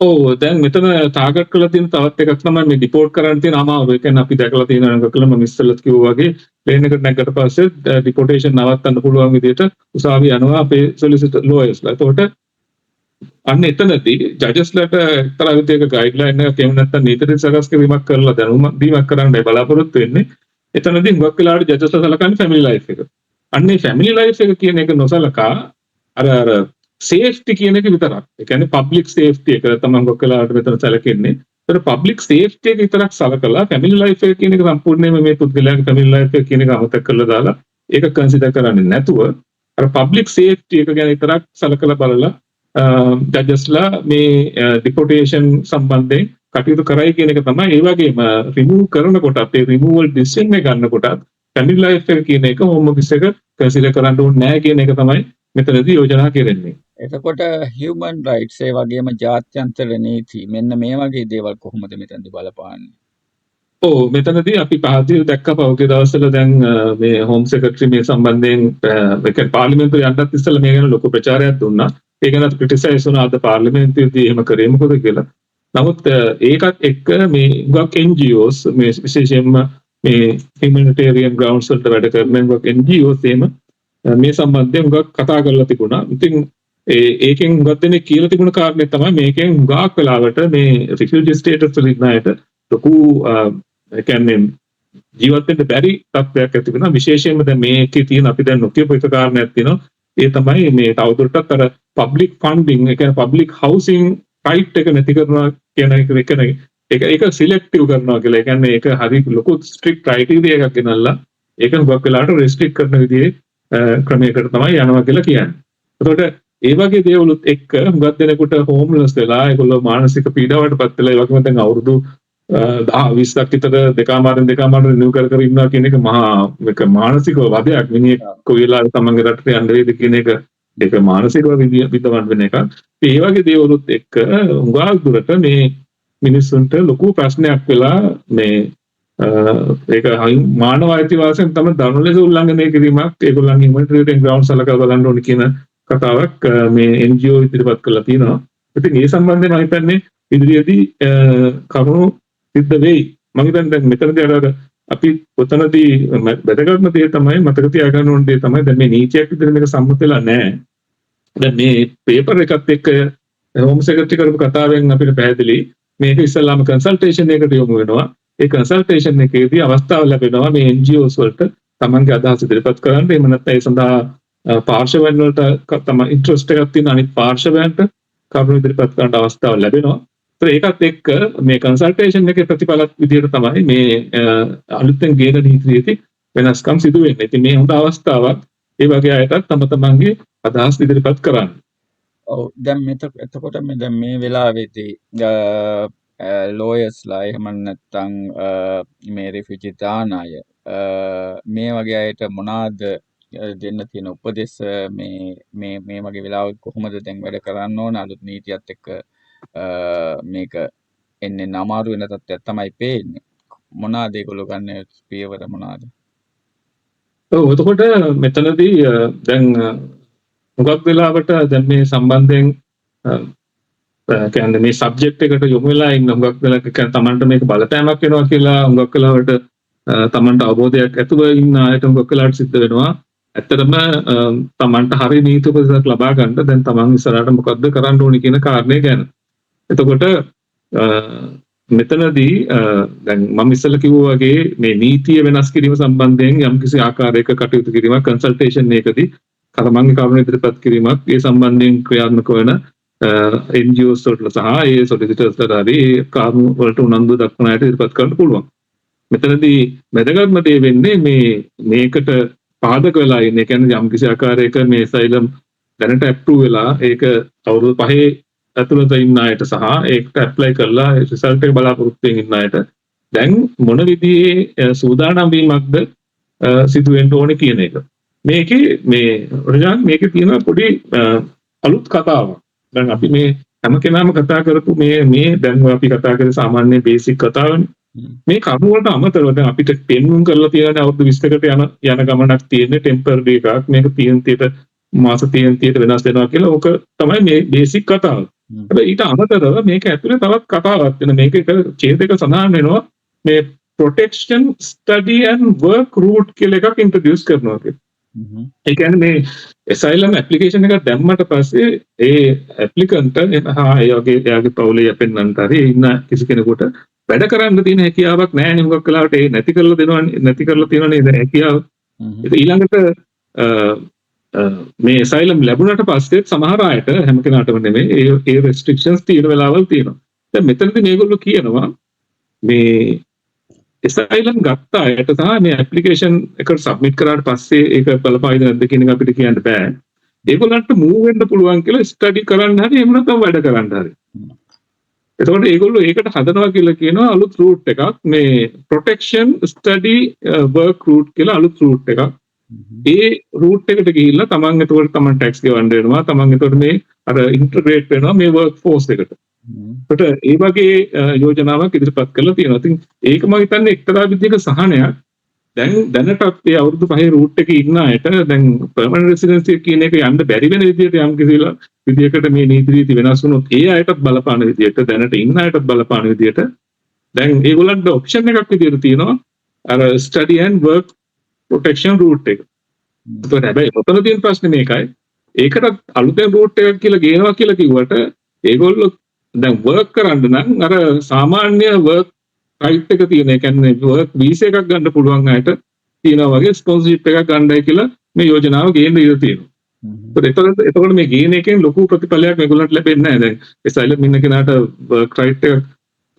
ඔව් දැන් මෙතන ටාගට් කරලා තියෙන තවත් එකක් තමයි මේ ඩිපෝට් කරන්න තියෙන අමාරුව. ඒ කියන්නේ අපි දැකලා තියෙන එක කළා මම ඉස්සෙල්ලත් කිව්වා වගේ ප්ලේන් එකට නැග්ගට පස්සේ ඩිපෝටේෂන් නවත්තන්න පුළුවන් විදිහට උසාවිය යනවා අපේ සොලිසිටර් ලෝයර්ස්ලා. එතකොට අන්න එතනදී ජජස්ලාට එක්තරා විදිහක ගයිඩ්ලයින් එකක් එහෙම නැත්නම් නීති සකස් කිරීමක් කරලා දැනුම දීමක් කරන්න බලාපොරොත්තු වෙන්නේ. එතනදී හුඟක් වෙලාවට ජජස්ලා සලකන්නේ ෆැමිලි ලයිෆ් එක. අන්නේ ෆැමිලි ලයිෆ් එක කියන එක නොසලකා අර සේෆ්ටි කියන එක විතරක්. ඒ කියන්නේ පබ්ලික් සේෆ්ටි එක තමයි හුඟක් වෙලාවට මෙතන සැලකෙන්නේ. ඒතර පබ්ලික් සේෆ්ටි එක විතරක් සලකලා ෆැමිලි ලයිෆ් එක කියන එක සම්පූර්ණයෙන්ම මේ පුද්ගලයාගේ ෆැමිලි ලයිෆ් එක කියන එක අමතක කරලා දාලා ඒක කන්සිඩර් කරන්නේ නැතුව අර පබ්ලික් සේෆ්ටි එක ගැන විතරක් සලකලා බලලා ජජස්ලා මේ ඩිපෝටේෂන් සම්බන්ධයෙන් කටයුතු කරයි කියන එක තමයි. ඒ වගේම රිමූව් කරනකොටත් ඒ රිමූවල් ඩිසිෂන් එක ගන්නකොටත් ෆැමිලි ලයිෆ් එක කියන එක හෝම් ඔෆිස් එක කන්සිඩර් කරන්න ඕනේ නැහැ කියන එක තමයි මෙතනදී යෝජනා කරන්නේ. එතකොට හියුමන් රයිට්ස් ඒ වගේම ජාත්‍යන්තර නීති මෙන්න මේ වගේ දේවල් කොහොමද මෙතනදී බලපාන්නේ? ඔව් මෙතනදී අපි පහදීව දැක්ක පහුගිය දවස්වල දැන් මේ හෝම් සෙක්‍රටරි මේ සම්බන්ධයෙන් ඒක පාර්ලිමේන්තුවේ යන්නත් ඉස්සෙල්ලා මේ ගැන ලොකු ප්‍රචාරයක් දුන්නා. ඒක ගැන ක්‍රිටිසයිස් වුණා අද පාර්ලිමේන්තුවේදී එහෙම කරේ මොකද කියලා. නමුත් ඒකත් එක්ක මේ ගොක් NGOs මේ විශේෂයෙන්ම මේ humanitarian grounds වලට වැඩ කරන ගොක් NGOs එහෙම මේ සම්බන්ධයෙන් ගොක් කතා කරලා තිබුණා. ඉතින් ඒකෙන් හුඟක් දෙනෙක් කියලා තිබුණ කාරණේ තමයි මේකෙන් හුඟක් වෙලාවට මේ රිෆියුජි ස්ටේටස් වල ඉන්න අයට ලොකු ඒ කියන්නේ ජීවත් වෙන්න බැරි තත්ත්වයක් ඇති වෙනවා. විශේෂයෙන්ම දැන් මේකේ තියෙන අපි දැන් නොකියපු එක කාරණයක් තියෙනවා. ඒ තමයි මේ තවදුරටත් අර පබ්ලික් ෆන්ඩින් ඒ කියන්නේ පබ්ලික් හවුසින් රයිට් එක නැති කරනවා කියන එක ඒක සිලෙක්ටිව් කරනවා කියලා. ඒ කියන්නේ ඒක හරි ලොකු ස්ට්‍රික්ට් ක්‍රයිටීරියා එකක් ගෙනල්ලා ඒක හුඟක් වෙලාවට රෙස්ට්‍රික්ට් කරන විදිහේ ක්‍රමයකට තමයි යනවා කියලා කියන්නේ. එතකොට ඒ වගේ දේවලුත් එක්ක හුඟක් දෙනෙකුට හෝම්ලස් වෙලා ඒගොල්ලෝ මානසික පීඩාවටපත් වෙලා ඒ වගේම දැන් අවුරුදු 10-20ක් විතර දෙකමාරෙන් රිනිව් කර ඉන්නවා කියන එක මහා මේක මානසික වදයක්. මිනිහෙක් කොයි වෙලාවක තමන්ගේ රටට යන්න වේද කියන එක ඒක මානසිකව විඳවන්න වෙන එකක්. ඒ වගේ දේවලුත් එක්ක හුඟක් දුරට මේ මිනිස්සුන්ට ලොකු ප්‍රශ්නයක් වෙලා මේ ඒක මානව අයිතිවාසිකම් තමයි ධර්ම ලෙස උල්ලංඝනය කිරීමක්. ඒගොල්ලන්ගේ humanitarian grounds සලකලා බලන්න ඕනේ කියන කතාවක් මේ NGO ඉදිරිපත් කරලා තියෙනවා. ඉතින් ඒ සම්බන්ධයෙන් මම හිතන්නේ ඉදිරියේදී කරුණු සිද්ධ වෙයි. මම හිතන්නේ දැන් මෙතනදී අර අපි ඔතනදී වැදගත්ම දේ තමයි මතක තියාගන්න ඕන දේ තමයි දැන් මේ නීතියක් විදිහට මේක සම්මත වෙලා නැහැ. දැන් මේ පේපර් එකත් එක්ක හෝම් සෙක්‍රටරි කරපු කතාවෙන් අපිට පැහැදිලි මේක ඉස්සල්ලාම කන්සල්ටේෂන් එකකට යොමු වෙනවා. ඒ කන්සල්ටේෂන් එකේදී අවස්ථාව ලැබෙනවා මේ NGOs වලට තමන්ගේ අදහස් ඉදිරිපත් කරන්න. එහෙම නැත්නම් ඒ සඳහා පාර්ශවයන් වලට තමයි ඉන්ට්‍රස්ට් එකක් තියෙන අනිත් පාර්ශවයන්ට කරුණු ඉදිරිපත් කරන්න අවස්ථාව ලැබෙනවා. ඒකත් එක්ක මේ කන්සල්ටේෂන් එකේ ප්‍රතිඵලත් විදිහට තමයි මේ අලුතෙන් ගේන නීතියේ වෙනස්කම් සිදු වෙන්නේ. ඉතින් මේ හොඳ අවස්ථාවක් ඒ වගේ අයටත් තම තමන්ගේ අදහස් ඉදිරිපත් කරන්න. ඔව් දැන් එතකොට දැන් මේ වෙලාවේදී ලෝයර්ස්ලා එහෙම නැත්නම් මේ රිෆියුජි දාන අය මේ වගේ අයට මොනවාද දෙන්න තියෙන උපදෙස් මේ වගේ වෙලාවක කොහොමද දැන් වැඩ කරන්න ඕන අලුත් නීතියත් එක්ක මේක එන්නේ අමාරු වෙන තත්ත්වයක් තමයි පේන්නේ. මොනවාද ඒගොල්ලෝ ගන්න පියවර මොනවාද? ඔව් එතකොට මෙතනදී දැන් හුඟක් වෙලාවට දැන් මේ සම්බන්ධයෙන් කියන්නේ මේ සබ්ජෙක්ට් එකට යොමු වෙලා ඉන්න හුඟක් වෙලාවක කියන්නේ Tamanට මේක බලපෑමක් වෙනවා කියලා හුඟක් වෙලාවට Tamanට අවබෝධයක් ඇතුව ඉන්න අයට හුඟක් වෙලාවට සිද්ධ වෙනවා. ඇත්තටම Tamanට හරි නීති උපදෙසක් ලබා ගන්න දැන් Taman ඉස්සරහට මොකද්ද කරන්න ඕනි කියන කාරණේ ගැන. එතකොට මෙතනදී දැන් මම ඉස්සෙල්ලා කිව්වා වගේ මේ නීතිය වෙනස් කිරීම සම්බන්ධයෙන් යම්කිසි ආකාරයක කටයුතු කිරීමක් කන්සල්ටේෂන් එකකදී තමන්ගේ කරුණු ඉදිරිපත් කිරීමක් ඒ සම්බන්ධයෙන් ක්‍රියාත්මක වන NGOs වලට සහ ඒ solicitors හරි කාර්ම වලට උනන්දු දක්වන අයට ඉදිරිපත් කරන්න පුළුවන්. මෙතනදී වැදගත්ම දේ වෙන්නේ මේකට පාදක වෙලා ඉන්නේ කියන්නේ යම්කිසි ආකාරයක මේ asylum දැනට approve වෙලා ඒක අවුරුදු 5 ඇතුළත ඉන්න අයට සහ ඒකට ඇප්ලයි කරලා රිසල්ට් එක බලාපොරොත්තු වෙමින් ඉන්න අයට දැන් මොන විදිහේ සූදානම් වීමක්ද සිදු වෙන්න ඕනේ කියන එක. මේකේ තියෙන පොඩි අලුත් කතාවක්. දැන් අපි මේ හැම කෙනාම කතා කරපු මේ දැන් අපි කතා කරේ සාමාන්‍ය බේසික් කතාවනේ. මේ කරුණු වලට අමතරව දැන් අපිට පෙන්වුම් කරලා තියෙන අවුරුදු 20කට යන ගමනක් තියෙන ටෙම්පරරි එකක්. මේක PNT-ට මාස PNT-ට වෙනස් වෙනවා කියලා ඕක තමයි මේ බේසික් කතාව. හැබැයි ඊට අමතරව මේක ඇතුලේ තවත් කතාවක් වෙන මේක ඡේදයක සඳහන් වෙනවා මේ protection study and work route කියලා එකක් ඉන්ට්‍රොඩියුස් කරනවා කියලා. ඒ කියන්නේ මේ asylum application එක දැම්මට පස්සේ ඒ applicant එයාගේ පවුලේ යපෙන්නන්ට හරි ඉන්න කිසි කෙනෙකුට වැඩ කරන්න තියෙන හැකියාවක් නැහැ නේ මොකක් කලාවට ඒ නැති කරලා තියෙනවනේ දැන් හැකියාව. ඊළඟට මේ asylum ලැබුණාට පස්සේ සමහර අයට හැම කෙනාටම නෙමෙයි ඒ restrictions තියෙන වෙලාවල් තියෙනවා. දැන් මෙතනදී මේගොල්ලෝ කියනවා මේ asylum ගත්ත අයට සහ මේ application එකට submit කරාට පස්සේ ඒක බලපායිද නැද්ද කියන එක අපිට කියන්න බෑ. ඒගොල්ලන්ට move වෙන්න පුළුවන් කියලා study කරන්න හරි එහෙම නැත්නම් වැඩ කරන්න හරි. එතකොට ඒගොල්ලෝ ඒකට හදනවා කියලා කියනවා අලුත් route එකක් මේ protection study work route කියලා අලුත් route එකක්. ඒ route එකට ගිහිල්ලා තමන් එතකොට තමන් tax ගෙවන්න වෙනවා. තමන් එතකොට මේ අර integrate වෙනවා මේ work force එකට. ඒකට ඒ වගේ යෝජනාවක් ඉදිරිපත් කරලා තියෙනවා. ඉතින් ඒක මම හිතන්නේ එක්තරා විදිහක සහනයක්. දැනටත් මේ අවුරුදු 5 route එකේ ඉන්න අයට දැන් permanent residency කියන එක යන්න බැරි වෙන විදිහට යම් කිසිලා විදිහකට මේ නීති රීති වෙනස් වුණොත් ඒ අයටත් බලපාන විදිහට දැනට ඉන්න අයටත් බලපාන විදිහට දැන් ඒගොල්ලන්ට ඔප්ෂන් එකක් විදිහට තියෙනවා අර study and work protection route එක. ඒකට හැබැයි මොතන තියෙන ප්‍රශ්නේ මේකයි. ඒකට අලුතෙන් route එකක් කියලා ගේනවා කියලා කිව්වට ඒගොල්ලෝ දැන් work කරන්න නම් අර සාමාන්‍ය work right එක තියෙන ඒ කියන්නේ work visa එකක් ගන්න පුළුවන් අයට තියෙනවා වගේ sponsorship එකක් ගන්නයි කියලා මේ යෝජනාව ගේන්න ඉඩ තියෙනවා. එතකොට මේ ගේන එකෙන් ලොකු ප්‍රතිඵලයක් මේගොල්ලන්ට ලැබෙන්නේ නැහැ. දැන් asylum ඉන්න කෙනාට work right එක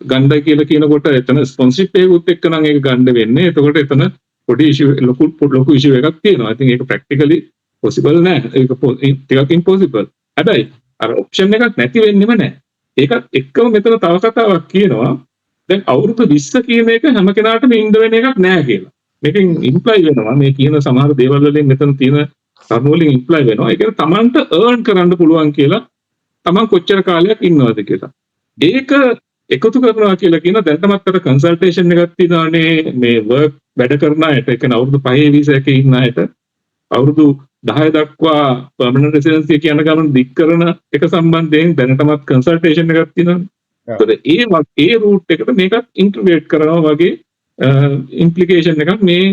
ගන්නයි කියලා කියනකොට එතන sponsorship එකකුත් එක්ක නම් ඒක ගන්න වෙන්නේ. එතකොට එතන පොඩි ලොකු issue එකක් තියෙනවා. I think ඒක practically possible නෑ. ඒක ටිකක් impossible. හැබැයි අර option එකක් නැති වෙන්නෙම නෑ. ඒකත් එක්කම මෙතන තව කතාවක් කියනවා. දැන් අවුරුදු 20 කියන එක හැම කෙනාටම ඉන්න වෙන එකක් නෑ කියලා. මේකෙන් ඉම්ප්ලයි වෙනවා මේ කියන සමහර දේවල් වලින් මෙතන තියෙන කරුණු වලින් ඉම්ප්ලයි වෙනවා. ඒ කියන්නේ Tamanට earn කරන්න පුළුවන් කියලා Taman කොච්චර කාලයක් ඉන්නවද කියලා. ඒක එකතු කරනවා කියලා කියන දැන්ටමත් අර කන්සල්ටේෂන් එකක් තියෙනවානේ මේ work වැඩ කරන අයට ඒ කියන්නේ අවුරුදු 5 වීසා එකේ ඉන්න අයට අවුරුදු 10 දක්වා permanent residency කියන ගමන දික් කරන එක සම්බන්ධයෙන් දැනටමත් කන්සල්ටේෂන් එකක් තියෙනවා. ඒ route එකට මේකත් ඉන්ටිග්‍රේට් කරනවා වගේ ඉම්ප්ලිකේෂන් එකක් මේ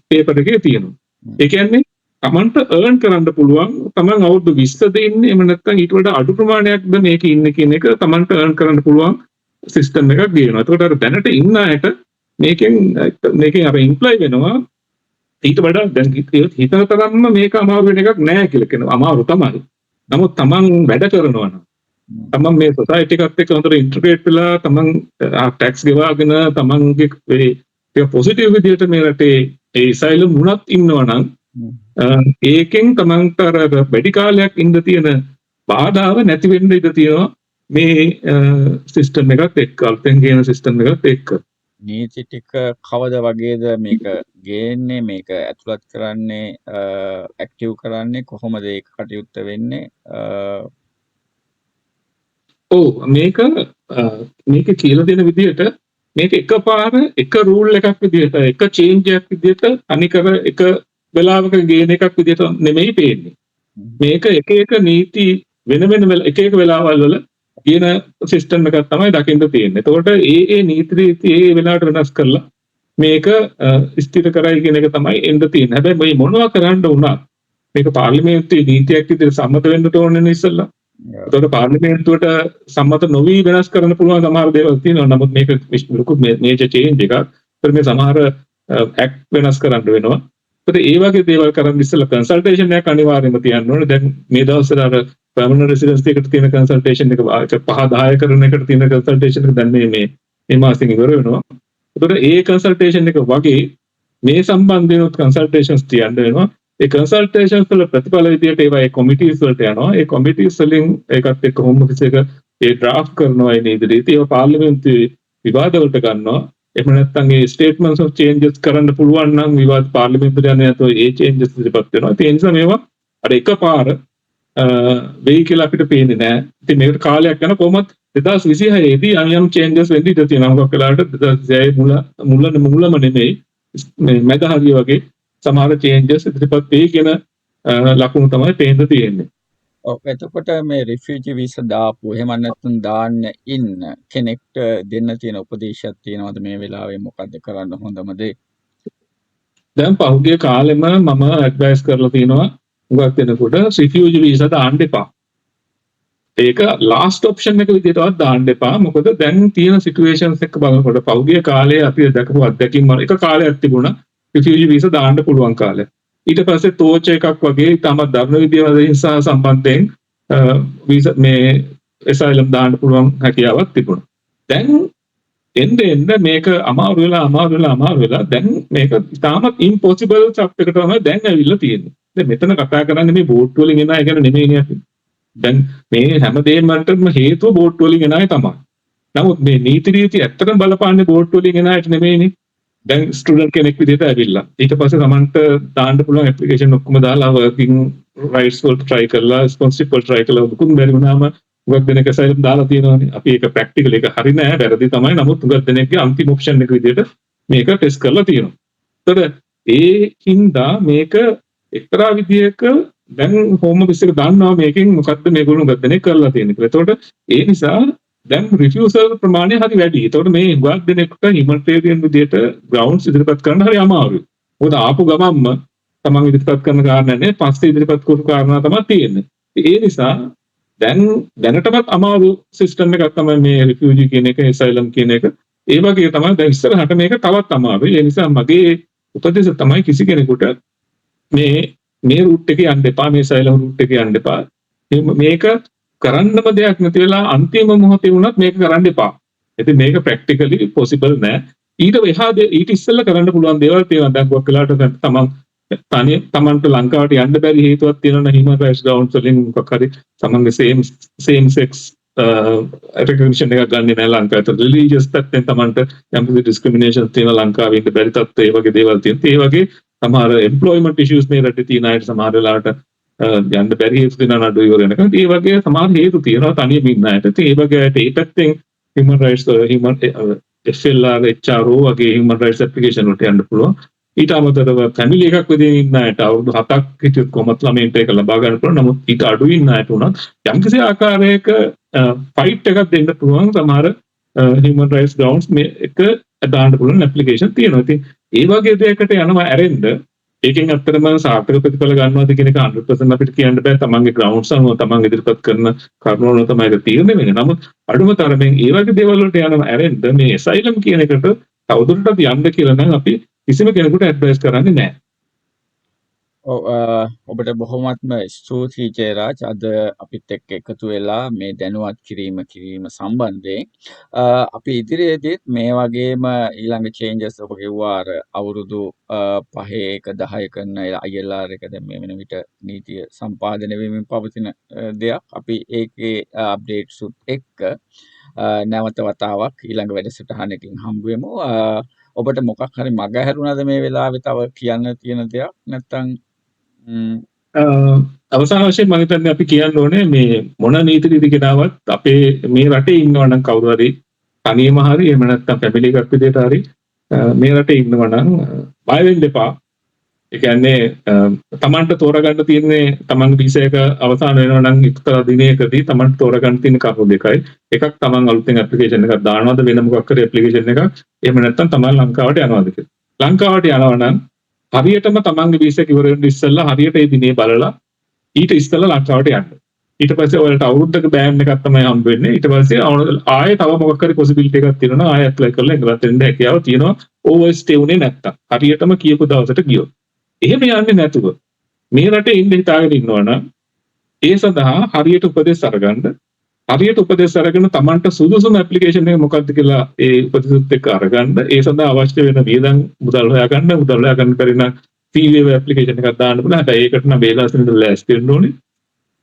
පේපර් එකේ තියෙනවා. ඒ කියන්නේ Tamanට earn කරන්න පුළුවන් Taman අවුරුදු 20ද ඉන්නේ එහෙම නැත්නම් ඊට වඩා අඩු ප්‍රමාණයක්ද මේකේ ඉන්නේ කියන එක Tamanට earn කරන්න පුළුවන් සිස්ටම් එකක් ගේනවා. ඒකට අර දැනට ඉන්න අයට මේකෙන් අර ඉම්ප්ලයි වෙනවා ඊට වඩා දැන් හිතන තරම්ම මේක අමාරු වෙන එකක් නෑ කියලා කියනවා. අමාරු තමයි. නමුත් Taman වැඩ කරනවා නම් තමන් මේ සොසයිටි එකත් එක්ක හොඳට ඉන්ටිග්‍රේට් වෙලා තමන් ටැක්ස් ගෙවාගෙන තමන්ගේ ඒ පොසිටිව් විදිහට මේ රටේ ඒ asylum වුණත් ඉන්නවා නම් ඒකෙන් තමන්ට අර වැඩි කාලයක් ඉඳ තියෙන බාධාව නැති වෙන්න ඉඩ තියෙනවා මේ සිස්ටම් එකත් එක්ක අලුතෙන් ගේන සිස්ටම් එකත් එක්ක. නීති ටික කවද වගේද මේක ගේන්නේ මේක ඇතුළත් කරන්නේ ඇක්ටිව් කරන්නේ කොහොමද ඒක කටයුත්ත වෙන්නේ? මේක කියලා දෙන විදිහට මේක එකපාර එක රූල් එකක් විදිහට එක චේන්ජ් එකක් විදිහට අනිකර එක වෙලාවක ගේන එකක් විදිහට නෙමෙයි පේන්නේ. මේක එක එක නීති වෙන එක එක වෙලාවල් වල කියන සිස්ටම් එකක් තමයි දකින්න තියෙන්නේ. එතකොට ඒ නීති රීති ඒ වෙලාවට වෙනස් කරලා මේක ස්ථිර කරයි කියන එක තමයි එන්න තියෙන්නේ. හැබැයි මේ මොනවා කරන්න වුණත් මේක පාර්ලිමේන්තුවේ නීතියක් විදිහට සම්මත වෙන්න ඕනේ ඉස්සෙල්ලා. එතකොට පාර්ලිමේන්තුවට සම්මත නොවි වෙනස් කරන්න පුළුවන් සමහර දේවල් තියෙනවා. නමුත් මේක ලොකු මේජර් චේන්ජ් එකක්. ඒත් මේ සමහර ඇක්ට් වෙනස් කරන්න වෙනවා. ඒත් ඒ වගේ දේවල් කරන් ඉස්සෙල්ලා කන්සල්ටේෂන් එකක් අනිවාර්යයෙන්ම තියන්න ඕනේ. දැන් මේ දවස්වල අර permanent residence එකට තියෙන කන්සල්ටේෂන් එක 5-10 කරන එකට තියෙන කන්සල්ටේෂන් එක දැන් මේ මාසෙකින් ඉවර වෙනවා. ඒතකොට ඒ කන්සල්ටේෂන් එක වගේ මේ සම්බන්ධයෙන් කන්සල්ටේෂන්ස් තියන්න වෙනවා. ඒ කන්සල්ටේෂන්ස් වල ප්‍රතිඵල විදියට ඒවා ඒ කොමිටිස් වලට යනවා. ඒ කොමිටිස් වලින් ඒකත් එක්ක හෝම් ඔෆිස් එක ඒ ඩ්‍රාෆ්ට් කරනවා ඒ නීති රීති. ඒවා පාර්ලිමේන්තුවේ විවාද වලට ගන්නවා. එහෙම නැත්නම් ඒ ස්ටේට්මන්ට්ස් ඔෆ් චේන්ජස් කරන්න පුළුවන් නම් විවාද පාර්ලිමේන්තුවට යන්නේ නැතුව ඒ චේන්ජස් ඉදිරිපත් වෙනවා. ඒ නිසා මේවා අර එකපාර වෙයි කියලා අපිට පේන්නේ නැහැ. ඉතින් මේකට කාලයක් යන කොහොමත් 2026 දී යම් චේන්ජස් වෙන්න ඉඩ තියෙනවා. මොකක් වෙලාවට 2026 මුලම නෙමෙයි මේ මැද හරිය වගේ සමහර චේන්ජස් ඉදිරිපත් වෙයි කියන ලකුණු තමයි පේන්න තියෙන්නේ. ඔව් එතකොට මේ රිෆියුජි වීසා දාපු එහෙම නැත්නම් දාන්න ඉන්න කෙනෙක්ට දෙන්න තියෙන උපදේශයක් තියෙනවද මේ වෙලාවේ මොකද්ද කරන්න හොඳම දේ? දැන් පහුගිය කාලෙම මම ඇඩ්වයිස් කරලා තියෙනවා උගත් වෙනකොට රිෆියුජි වීසා දාන්න එපා. ඒක ලාස්ට් ඔප්ෂන් එක විදිහටවත් දාන්න එපා. මොකද දැන් තියෙන සිටුේෂන්ස් එක බලනකොට පහුගිය කාලේ අපි දැකපු අත්දැකීම් එක කාලයක් තිබුණා රිෆියුජි වීසා දාන්න පුළුවන් කාලේ. ඊට පස්සේ තෝච එකක් වගේ තමයි ධර්ම විද්‍යාව සහ සම්බන්ධයෙන් වීසා මේ asylum දාන්න පුළුවන් හැකියාවක් තිබුණා. දැන් එන්න මේක අමාරු වෙලා දැන් මේක තාමත් impossible සබ්ජෙක්ට් එකට තමයි දැන් ඇවිල්ලා තියෙන්නේ. දැන් මෙතන කතා කරන්නේ මේ බෝට් වලින් එන අය ගැන නෙමෙයිනේ අපි. දැන් මේ හැමදේම වලටම හේතුව බෝට් වලින් එන අය තමයි. නමුත් මේ නීති රීති ඇත්තටම බලපාන්නේ බෝට් වලින් එන අයට නෙමෙයිනේ. දැන් ස්ටුඩන්ට් කෙනෙක් විදිහට ඇවිල්ලා ඊට පස්සේ තමන්ට දාන්න පුළුවන් ඇප්ලිකේෂන් ඔක්කොම දාලා වර්කින් රයිට්ස් වලට try කරලා ස්පොන්සර්ෂිප් වලට try කරලා දුකුත් බැරි වුණාම උගත් දෙනෙක් asylum දාලා තියෙනවානේ. අපි ඒක ප්‍රැක්ටිකල් එක හරි නෑ වැරදි තමයි. නමුත් උගත් දෙනෙක්ගේ අන්තිම ඔප්ෂන් එක විදිහට මේක ටෙස්ට් කරලා තියෙනවා. ඒතර ඒ හින්දා මේක එක්තරා විදිහක දැන් හෝම් ඔෆිස් එක දන්නවා මේකෙන් මොකද්ද මේගොල්ලෝ උගත් දෙනෙක් කරලා තියෙන්නේ කියලා. ඒතකොට ඒ නිසා දැන් රිෆියුසල් ප්‍රමාණය හරි වැඩි. ඒතකොට මේ උගත් දෙනෙක්ට හියුමනිටේරියන් විදිහට ග්‍රවුන්ඩ්ස් ඉදිරිපත් කරන්න හරි අමාරුයි. මොකද ආපු ගමන්ම තමන් ඉදිරිපත් කරන කාරණා නේ පස්සේ ඉදිරිපත් කරපු කාරණා තමයි තියෙන්නේ. ඒ නිසා දැනටමත් අමාරු සිස්ටම් එකක් තමයි මේ රිෆියුජි කියන එක asylum කියන එක. ඒ වගේ තමයි දැන් ඉස්සරහට මේක තවත් අමාරුයි. ඒ නිසා මගේ උපදේශ තමයි කිසි කෙනෙකුට මේ රූට් එකේ යන්න එපා, මේ asylum රූට් එකේ යන්න එපා. මේක කරන්නම දෙයක් නැති වෙලා අන්තිම මොහොතේ වුණත් මේක කරන්න එපා. ඉතින් මේක ප්‍රැක්ටිකලි පොසිබල් නෑ. ඊට ඉස්සෙල්ලා කරන්න පුළුවන් දේවල් තියෙනවා. දැන් ගොඩක් වෙලාවට තමන්ට ලංකාවට යන්න බැරි හේතුවක් තියෙනවා human rights grounds වලින් මොකක් හරි තමන්ගේ same sex recognition එකක් ගන්න නෑ ලංකාවට. religious පැත්තෙන් තමන්ට යම් කිසි discrimination තියෙන ලංකාවේ ඉන්න බැරි තත්ත්ව ඒ වගේ දේවල් තියෙනවා. ඒ වගේ සමහර employment issues මේ රටේ තියෙන අයට සමහර වෙලාවට යන්න බැරි හේතු දෙනවා නඩු ඉවර වෙනකන්. ඒ වගේ සමහර හේතු තියෙනවා තනියම ඉන්න අයට. ඒ වගේ අයට ඒ පැත්තෙන් human rights FLR HRO වගේ human rights application වලට යන්න පුළුවන්. ඊට අමතරව ෆැමිලි එකක් විදිහින් ඉන්න අයට අවුරුදු 7ක් හිටියොත් කොහොමත් ළමයින්ට ඒක ලබා ගන්න පුළුවන්. නමුත් ඊට අඩු ඉන්න අයට උනත් යම්කිසි ආකාරයක ෆයිට් එකක් දෙන්න පුළුවන් සමහර human rights grounds මේ එක දාන්න පුළුවන් ඇප්ලිකේෂන් තියෙනවා. ඉතින් ඒ වගේ දෙයකට යනවා ඇරෙන්න ඒකෙන් අත්‍තරම සාර්ථක ප්‍රතිඵල ගන්නවාද කියන එක 100% අපිට කියන්න බෑ. තමන්ගේ grounds අනුව තමන් ඉදිරිපත් කරන කරුණු වල තමයි ඒක තීරණය වෙන්නේ. නමුත් අඩුම තරමින් ඒ වගේ දේවල් වලට යනවා ඇරෙන්න මේ asylum කියන එකට තවදුරටත් යන්න කියලා නම් අපි කිසිම කෙනෙකුට ඇඩ්වයිස් කරන්නේ නැහැ. ඔබට බොහොමත්ම ස්තුතියි ජයරාජ් අද අපිත් එක්ක එකතු වෙලා මේ දැනුවත් කිරීම සම්බන්ධයෙන් අපි ඉදිරියේදීත් මේ වගේම ඊළඟ චේන්ජස් ඔබ කිව්වා අර අවුරුදු 5-10 කරන ILR එක දැන් මේ වෙන විට නීතිය සම්පාදනය වෙමින් පවතින දෙයක්. අපි ඒකේ අප්ඩේට්ස් උත් එක්ක නැවත වතාවක් ඊළඟ වැඩසටහනකින් හම්බ වෙමු. ඔබට මොකක් හරි මග හැරුණාද මේ වෙලාවේ තව කියන්න තියෙන දෙයක් නැත්නම් අවසාන වශයෙන් මම හිතන්නේ අපි කියන්න ඕනේ මේ මොන නීති රීති ගෙනාවත් අපේ මේ රටේ ඉන්නවා නම් කවුරු හරි තනියම හරි එහෙම නැත්නම් ෆැමිලි එකක් විදිහට හරි මේ රටේ ඉන්නවා නම් බය වෙන්න එපා. ඒ කියන්නේ තමන්ට තෝරගන්න තියෙන්නේ තමන්ගේ වීසා එක අවසන් වෙනවා නම් එක්තරා දිනයකදී තමන්ට තෝරගන්න තියෙන කරුණු දෙකයි. එකක් තමන් අලුතෙන් ඇප්ලිකේෂන් එකක් දානවද වෙන මොකක් හරි ඇප්ලිකේෂන් එකක්. එහෙම නැත්නම් තමන් ලංකාවට යනවද කියලා. ලංකාවට යනවා නම් හරියටම තමන්ගේ වීසා එක ඉවර වෙන්න ඉස්සෙල්ලා හරියට ඒ දිනේ බලලා ඊට ඉස්සෙල්ලා ලංකාවට යන්න. ඊට පස්සේ ඔයාලට අවුරුද්දක බෑන් එකක් තමයි හම්බ වෙන්නේ. ඊට පස්සේ ආයෙ තව මොකක් හරි පොසිබිලිටි එකක් තියෙනවා ආයෙ ඇප්ලයි කරලා එංගලන්තෙට එන්න හැකියාව තියෙනවා. ඕවර් ස්ටේ උනේ නැත්තම්. හරියටම කියපු දවසට ගියොත්. එහෙම යන්නේ නැතුව මේ රටේ ඉන්න හිතාගෙන ඉන්නවනම් ඒ සඳහා හරියට උපදෙස් අරගන්න හරියට උපදෙස් අරගෙන Tamanට සුදුසුම ඇප්ලිකේෂන් එක මොකක්ද කියලා ඒ උපදෙස් එක්ක අරගන්න ඒ සඳහා අවශ්‍ය වෙන වියදම් මුදල් හොයාගන්න බැරි නම් CV ඇප්ලිකේෂන් එකක් දාන්න පුළුවන්. හැබැයි ඒකට නම් වේලාසනින් ලෑස්ති වෙන්න ඕනේ.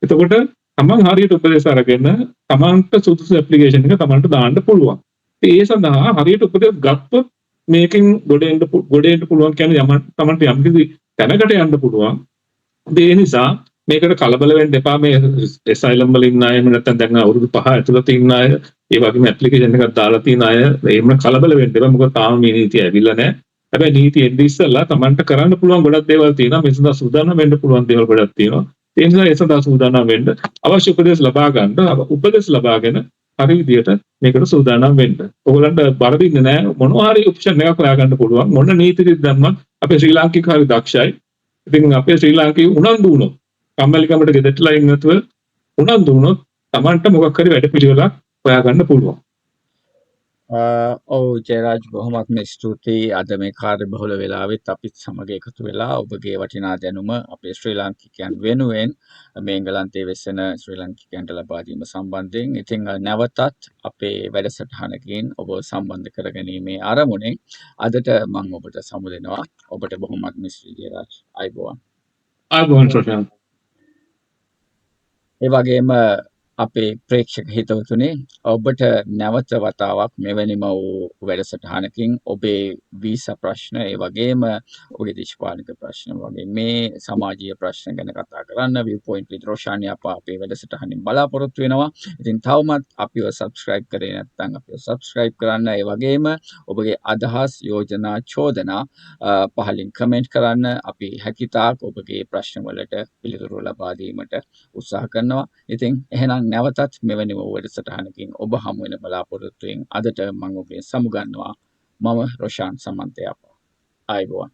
එතකොට Taman හරියට උපදෙස් අරගෙන Tamanට සුදුසු ඇප්ලිකේෂන් එක Tamanට දාන්න පුළුවන්. ඒ සඳහා හරියට උපදෙස් ගත්තොත් මේකෙන් ගොඩ එන්න පුළුවන් කියන්නේ Tamanට යම්කිසි තැනකට යන්න පුළුවන්. ඒ නිසා මේකට කලබල වෙන්න එපා. මේ asylum වල ඉන්න අය නැත්නම් දැන් අවුරුදු 5 ඇතුළත ඉන්න අය ඒ වගේම ඇප්ලිකේෂන් එකක් දාලා තියෙන අය එහෙම කලබල වෙන්න එපා. මොකද තාම මේ නීතිය ඇවිල්ලා නැහැ. හැබැයි නීතිය එන්නේ ඉස්සෙල්ලා Tamanට කරන්න පුළුවන් ගොඩක් දේවල් තියෙනවා. මේ සඳහා සූදානම් වෙන්න පුළුවන් දේවල් ගොඩක් තියෙනවා. ඒ නිසා ඒ සඳහා සූදානම් වෙන්න අවශ්‍ය උපදෙස් ලබා ගන්න. උපදෙස් ලබාගෙන හරි විදියට මේකට සූදානම් වෙන්න. ඕගොල්ලන්ට බර දෙන්නේ නැහැ. මොනවා හරි ඔප්ෂන් එකක් හොයාගන්න පුළුවන්. මොන නීතියද දැම්මත් අපේ ශ්‍රී ලාංකික හරි දක්ෂයි. ඉතින් අපේ ශ්‍රී ලාංකිකයෝ උනන්දු වුණොත් කම්මැලිකමට ගෙදරටලා ඉන්නේ නැතුව උනන්දු වුණොත් Tamanට මොකක් හරි වැඩ පිළිවෙලක් හොයාගන්න පුළුවන්. ඔව් ජයරාජ් බොහොමත්ම ස්තුතියි අද මේ කාර්යබහුල වෙලාවෙත් අපිත් සමග එකතු වෙලා ඔබගේ වටිනා දැනුම අපේ ශ්‍රී ලාංකිකයන් වෙනුවෙන් මේ එංගලන්තයේ වෙසෙන ශ්‍රී ලාංකිකයන්ට ලබා දීම සම්බන්ධයෙන් ඉතින් නැවතත් අපේ වැඩසටහනකින් ඔබ සම්බන්ධ කරගැනීමේ අරමුණෙන් අදට මම ඔබට සමු දෙනවා. ඔබට බොහොමත්ම ස්තුතියි ජයරාජ්. ආයුබෝවන් ප්‍රශාන්ත්. ඒ වගේම අපේ ප්‍රේක්ෂක හිතවතුනි ඔබට නැවත වතාවක් මෙවැනිම වූ වැඩසටහනකින් ඔබේ වීසා ප්‍රශ්න ඒ වගේම ඔබගේ දේශපාලනික ප්‍රශ්න වගේ මේ සමාජීය ප්‍රශ්න ගැන කතා කරන්න viewpoint with රොෂාන් අපා අපේ වැඩසටහනින් බලාපොරොත්තු වෙනවා. ඉතින් තවමත් අපිව subscribe කරේ නැත්නම් අපිව subscribe කරන්න. ඒ වගේම ඔබගේ අදහස් යෝජනා චෝදනා පහලින් කමෙන්ට් කරන්න. අපි හැකිතාක් ඔබගේ ප්‍රශ්න වලට පිළිතුරු ලබා දීමට උත්සාහ කරනවා. ඉතින් එහෙනම් නැවතත් මෙවැනිම වැඩසටහනකින් ඔබ හමු වෙන බලාපොරොත්තුවෙන් අදට මම ඔබෙන් සමුගන්නවා. මම රොෂාන් සමන්තයපා. ආයුබෝවන්.